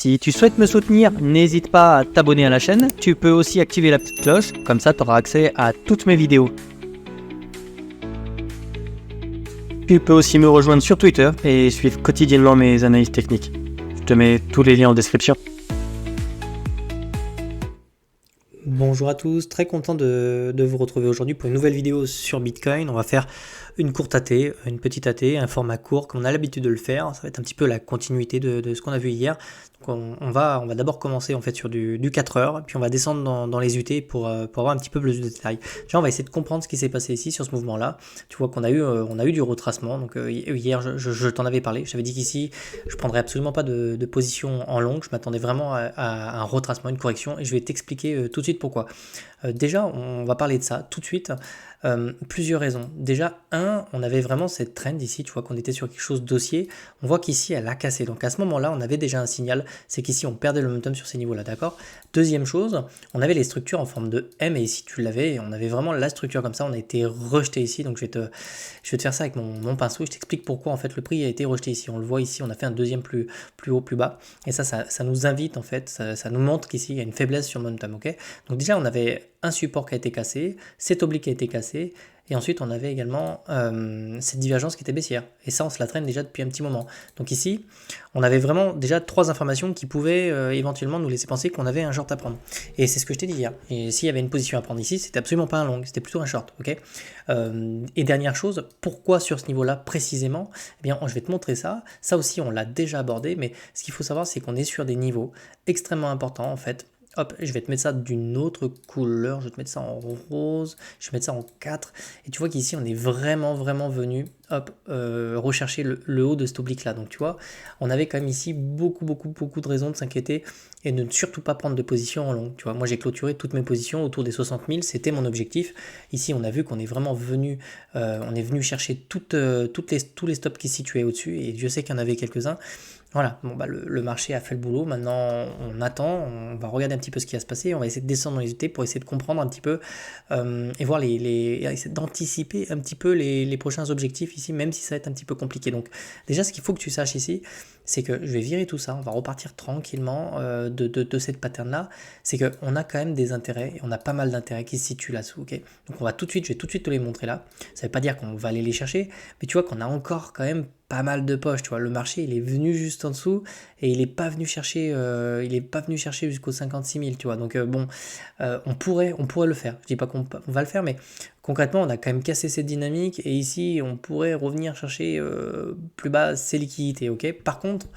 Si tu souhaites me soutenir, n'hésite pas à t'abonner à la chaîne. Tu peux aussi activer la petite cloche, comme ça tu auras accès à toutes mes vidéos. Tu peux aussi me rejoindre sur Twitter et suivre quotidiennement mes analyses techniques. Je te mets tous les liens en description. Bonjour à tous, très content de vous retrouver aujourd'hui pour une nouvelle vidéo sur Bitcoin. On va faire une courte AT, une petite AT, un format court comme on a l'habitude de le faire. Ça va être un petit peu la continuité de ce qu'on a vu hier. Donc on va d'abord commencer en fait sur du 4 heures, puis on va descendre dans les UT pour avoir un petit peu plus de détails. Déjà on va essayer de comprendre ce qui s'est passé ici sur ce mouvement-là. Tu vois qu'on a eu du retracement. Donc hier je t'en avais parlé. Je t'avais dit qu'ici je prendrais absolument pas de position en long. Je m'attendais vraiment à un retracement, une correction, et je vais t'expliquer tout de suite pourquoi. Déjà, on va parler de ça tout de suite. Plusieurs raisons. Déjà, on avait vraiment cette trend ici, tu vois qu'on était sur quelque chose d'haussier. On voit qu'ici, elle a cassé. Donc à ce moment-là, on avait déjà un signal, c'est qu'ici, on perdait le momentum sur ces niveaux-là, d'accord? Deuxième chose, on avait les structures en forme de M, et ici, tu l'avais, on avait vraiment la structure comme ça, on a été rejeté ici. Donc je vais te faire ça avec mon pinceau, je t'explique pourquoi en fait le prix a été rejeté ici. On le voit ici, on a fait un deuxième plus haut, plus bas. Et ça nous invite en fait, ça nous montre qu'ici, il y a une faiblesse sur le momentum, ok? Donc déjà, on avait un support qui a été cassé, cet oblique qui a été cassé, et ensuite on avait également cette divergence qui était baissière. Et ça, on se la traîne déjà depuis un petit moment. Donc ici, on avait vraiment déjà trois informations qui pouvaient éventuellement nous laisser penser qu'on avait un short à prendre. Et c'est ce que je t'ai dit hier. Et s'il y avait une position à prendre ici, c'était absolument pas un long, c'était plutôt un short, ok? Et dernière chose, pourquoi sur ce niveau-là précisément? Eh bien, je vais te montrer ça. Ça aussi, on l'a déjà abordé, mais ce qu'il faut savoir, c'est qu'on est sur des niveaux extrêmement importants en fait. Hop, je vais te mettre ça d'une autre couleur, je vais te mettre ça en rose, je vais mettre ça en 4. Et tu vois qu'ici, on est vraiment venu rechercher le haut de cet oblique-là. Donc tu vois, on avait quand même ici beaucoup de raisons de s'inquiéter et de ne surtout pas prendre de position en long. Tu vois, moi j'ai clôturé toutes mes positions autour des 60 000, c'était mon objectif. Ici, on a vu qu'on est vraiment venu, chercher tous les stops qui se situaient au-dessus, et Dieu sait qu'il y en avait quelques-uns. Voilà, bon, bah, le marché a fait le boulot, maintenant on attend, on va regarder un petit peu ce qui va se passer, on va essayer de descendre dans les UT pour essayer de comprendre un petit peu et voir essayer d'anticiper un petit peu les prochains objectifs ici, même si ça va être un petit peu compliqué. Donc déjà, ce qu'il faut que tu saches ici, c'est que je vais virer tout ça, on va repartir tranquillement de cette pattern-là, c'est qu'on a quand même des intérêts, et on a pas mal d'intérêts qui se situent là-dessous, ok? Donc je vais tout de suite te les montrer là, ça veut pas dire qu'on va aller les chercher, mais tu vois qu'on a encore quand même pas mal de poches, tu vois, le marché il est venu juste en dessous et il est pas venu chercher jusqu'aux 56 000, tu vois, donc on pourrait le faire, je dis pas qu'on va le faire, mais concrètement on a quand même cassé cette dynamique et ici on pourrait revenir chercher plus bas ces liquidités, ok? Par contre,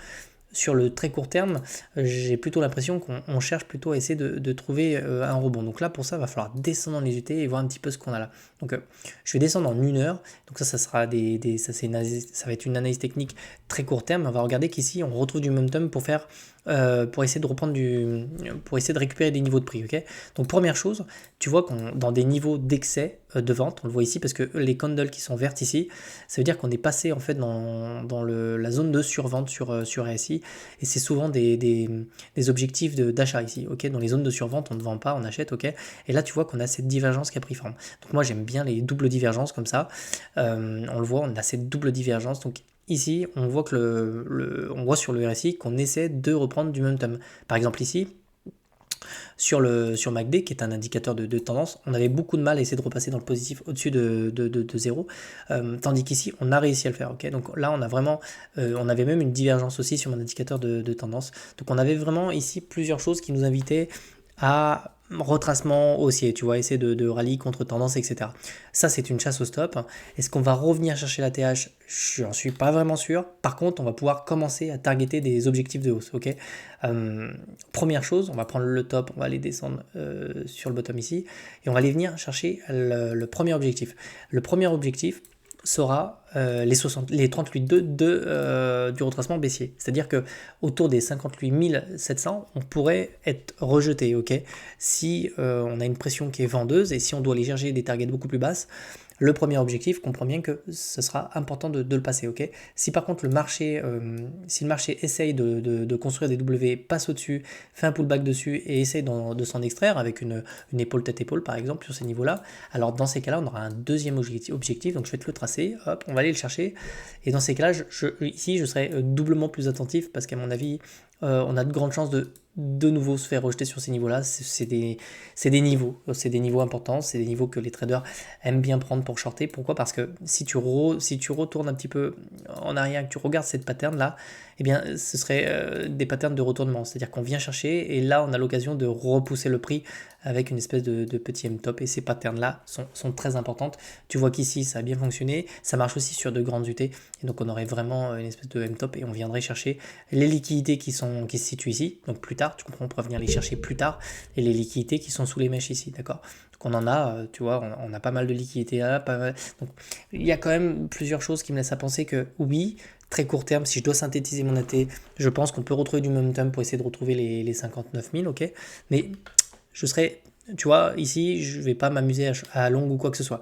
sur le très court terme, j'ai plutôt l'impression qu'on cherche plutôt à essayer de trouver un rebond. Donc là, pour ça, il va falloir descendre dans les UT et voir un petit peu ce qu'on a là. Donc je vais descendre en 1 heure. Donc ça sera ça va être une analyse technique très court terme. On va regarder qu'ici, on retrouve du momentum pour essayer de récupérer des niveaux de prix, ok? Donc première chose, tu vois qu'on dans des niveaux d'excès de vente, on le voit ici parce que les candles qui sont vertes ici, ça veut dire qu'on est passé en fait dans la zone de survente sur RSI, et c'est souvent des objectifs d'achat ici, ok? Dans les zones de survente, on ne vend pas, on achète, ok? Et là, tu vois qu'on a cette divergence qui a pris forme. Donc moi, j'aime bien les doubles divergences comme ça. On le voit, on a cette double divergence. Donc ici, on voit que on voit sur le RSI qu'on essaie de reprendre du momentum. Par exemple ici, sur MACD, qui est un indicateur de tendance, on avait beaucoup de mal à essayer de repasser dans le positif au-dessus de 0, tandis qu'ici, on a réussi à le faire. Ok, donc là, on a vraiment, on avait même une divergence aussi sur mon indicateur de tendance. Donc on avait vraiment ici plusieurs choses qui nous invitaient à retracement haussier, tu vois, essayer de rallye contre tendance, etc. Ça, c'est une chasse au stop. Est-ce qu'on va revenir chercher la TH? Je n'en suis pas vraiment sûr. Par contre, on va pouvoir commencer à targeter des objectifs de hausse, ok? Première chose, on va prendre le top, on va aller descendre sur le bottom ici, et on va aller venir chercher le premier objectif. Le premier objectif sera les 38,2 du retracement baissier. C'est-à-dire que autour des 58 700, on pourrait être rejeté, ok? Si on a une pression qui est vendeuse et si on doit aller chercher des targets beaucoup plus basses, le premier objectif, comprends bien que ce sera important de le passer, ok? Si par contre le marché essaye de construire des W, passe au-dessus, fait un pullback dessus et essaye de s'en extraire avec une épaule tête-épaule par exemple sur ces niveaux-là, alors dans ces cas-là, on aura un deuxième objectif, donc je vais te le tracer, hop, on va aller le chercher, et dans ces cas-là, ici je serai doublement plus attentif parce qu'à mon avis, on a de grandes chances de nouveau se faire rejeter sur ces niveaux-là. C'est des niveaux importants, c'est des niveaux que les traders aiment bien prendre pour shorter. Pourquoi? Parce que si tu retournes un petit peu en arrière et que tu regardes cette pattern-là, eh bien, ce serait des patterns de retournement. C'est-à-dire qu'on vient chercher et là, on a l'occasion de repousser le prix avec une espèce de petit M-top. Et ces patterns-là sont très importantes. Tu vois qu'ici, ça a bien fonctionné. Ça marche aussi sur de grandes UT. Et donc, on aurait vraiment une espèce de M-top et on viendrait chercher les liquidités qui se situent ici. Donc, plus tard, tu comprends, on pourrait venir les chercher plus tard. Et les liquidités qui sont sous les mèches ici, d'accord? Donc, on en a, tu vois, on a pas mal de liquidités là. Pas mal. Donc, il y a quand même plusieurs choses qui me laissent à penser que oui, très court terme, si je dois synthétiser mon AT, je pense qu'on peut retrouver du momentum pour essayer de retrouver les 59 000, ok? Mais je serais, tu vois, ici, je ne vais pas m'amuser à long ou quoi que ce soit.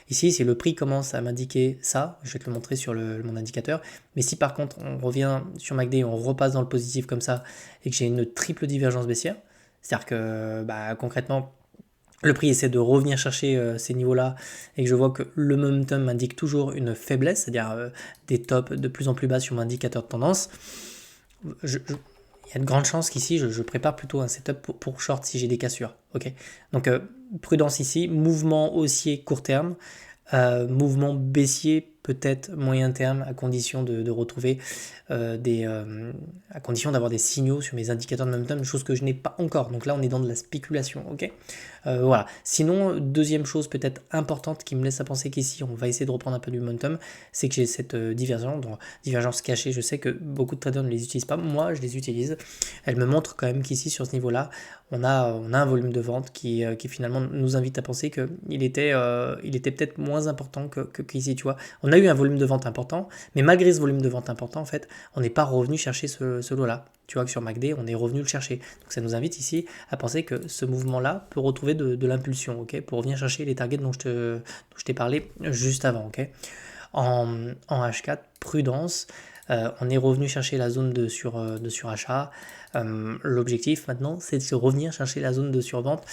Ici, si le prix commence à m'indiquer ça, je vais te le montrer sur mon indicateur. Mais si par contre, on revient sur MACD et on repasse dans le positif comme ça, et que j'ai une triple divergence baissière, c'est-à-dire que concrètement, le prix essaie de revenir chercher ces niveaux-là et que je vois que le momentum m'indique toujours une faiblesse, c'est-à-dire des tops de plus en plus bas sur mon indicateur de tendance. Il y a de grandes chances qu'ici, je prépare plutôt un setup pour short si j'ai des cassures. Okay, donc, prudence ici, mouvement haussier court terme, mouvement baissier peut-être moyen terme à condition de retrouver à condition d'avoir des signaux sur mes indicateurs de momentum, chose que je n'ai pas encore. Donc là, on est dans de la spéculation, ok? Voilà. Sinon, deuxième chose peut-être importante qui me laisse à penser qu'ici, on va essayer de reprendre un peu du momentum, c'est que j'ai cette divergence, donc divergence cachée. Je sais que beaucoup de traders ne les utilisent pas. Moi, je les utilise. Elle me montre quand même qu'ici, sur ce niveau-là, on a un volume de vente qui finalement nous invite à penser qu'il était peut-être moins important qu'ici, tu vois. On a eu un volume de vente important, mais malgré ce volume de vente important, en fait, on n'est pas revenu chercher ce lot-là. Tu vois que sur MACD, on est revenu le chercher. Donc ça nous invite ici à penser que ce mouvement-là peut retrouver de l'impulsion, ok, pour revenir chercher les targets dont je t'ai parlé juste avant, ok. En H4, prudence. On est revenu chercher la zone de surachat. L'objectif maintenant, c'est de revenir chercher la zone de survente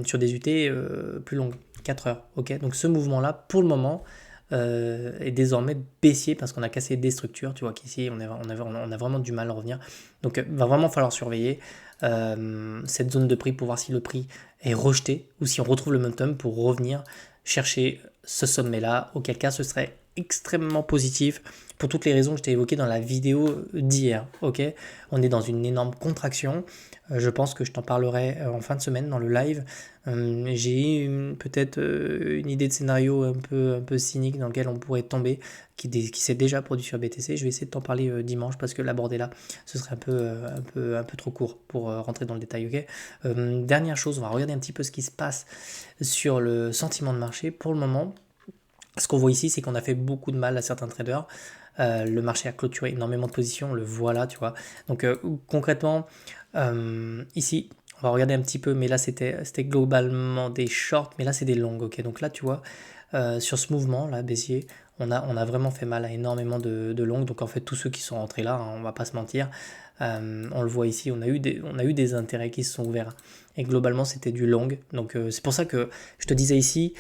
sur des UT plus longues, 4 heures. Ok, donc ce mouvement-là, pour le moment, est désormais baissier parce qu'on a cassé des structures. Tu vois qu'ici, on a vraiment du mal à revenir. Donc, il va vraiment falloir surveiller cette zone de prix pour voir si le prix est rejeté ou si on retrouve le momentum pour revenir chercher ce sommet-là, auquel cas ce serait extrêmement positif pour toutes les raisons que je t'ai évoquées dans la vidéo d'hier. Ok, on est dans une énorme contraction. Je pense que je t'en parlerai en fin de semaine dans le live. J'ai peut-être une idée de scénario un peu cynique dans lequel on pourrait tomber, qui s'est déjà produit sur BTC. Je vais essayer de t'en parler dimanche parce que l'aborder là, ce serait un peu trop court pour rentrer dans le détail. Ok. Dernière chose, on va regarder un petit peu ce qui se passe sur le sentiment de marché. Pour le moment, ce qu'on voit ici, c'est qu'on a fait beaucoup de mal à certains traders. Le marché a clôturé énormément de positions, on le voit là, tu vois. Donc concrètement, ici, on va regarder un petit peu, mais là c'était globalement des shorts, mais là c'est des longs, ok. Donc là, tu vois, sur ce mouvement là, baissier, on a vraiment fait mal à énormément de longs. Donc en fait, tous ceux qui sont rentrés là, hein, on va pas se mentir, on le voit ici, on a eu des intérêts qui se sont ouverts. Et globalement, c'était du long. Donc c'est pour ça que je te disais ici,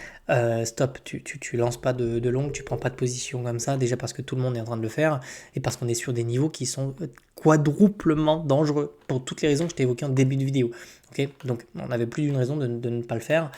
stop, tu lances pas de long, tu prends pas de position comme ça, déjà parce que tout le monde est en train de le faire, et parce qu'on est sur des niveaux qui sont quadruplement dangereux, pour toutes les raisons que je t'ai évoquées en début de vidéo. Okay, donc on n'avait plus d'une raison de ne pas le faire.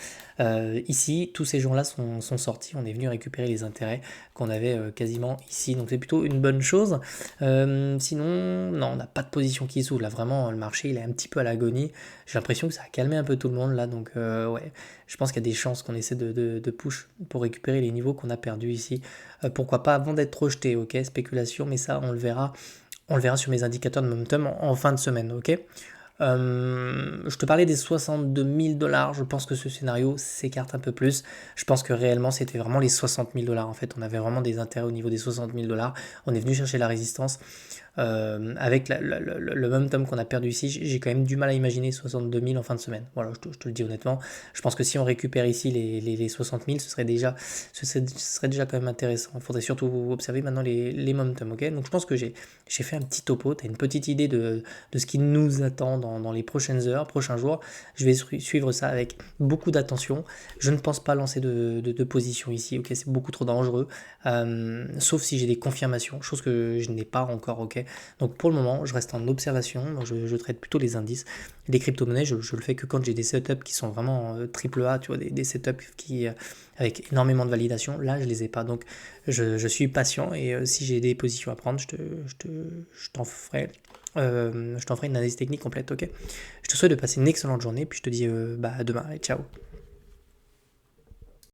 Ici, tous ces gens-là sont sortis, on est venu récupérer les intérêts qu'on avait quasiment ici, donc c'est plutôt une bonne chose. Sinon, non, on n'a pas de position qui s'ouvre, là vraiment le marché il est un petit peu à l'agonie, j'ai l'impression que ça a calmé un peu tout le monde là, donc ouais, je pense qu'il y a des chances qu'on essaie de push pour récupérer les niveaux qu'on a perdus ici. Pourquoi pas avant d'être rejeté, ok, spéculation, mais ça on le verra sur mes indicateurs de momentum en fin de semaine, ok. Je te parlais des 62 000 $, je pense que ce scénario s'écarte un peu plus. Je pense que réellement c'était vraiment les 60 000 $. En fait, on avait vraiment des intérêts au niveau des 60 000 $. On est venu chercher la résistance. Avec le momentum qu'on a perdu ici, j'ai quand même du mal à imaginer 62 000 en fin de semaine. Voilà, je te le dis honnêtement. Je pense que si on récupère ici les 60 000, ce serait déjà quand même intéressant. Il faudrait surtout observer maintenant les momentum, ok. Donc je pense que j'ai fait un petit topo. Tu as une petite idée de ce qui nous attend dans les prochaines heures, prochains jours. Je vais suivre ça avec beaucoup d'attention. Je ne pense pas lancer de position ici, ok. C'est beaucoup trop dangereux. Sauf si j'ai des confirmations, chose que je n'ai pas encore, ok. ok? Donc pour le moment, je reste en observation, donc je traite plutôt les indices. Les crypto-monnaies, je le fais que quand j'ai des setups qui sont vraiment triple A, tu vois, des setups qui, avec énormément de validation, là je les ai pas. Donc je suis patient et si j'ai des positions à prendre, je t'en ferai. Je t'en ferai une analyse technique complète, ok? Je te souhaite de passer une excellente journée, puis je te dis à demain, allez, ciao.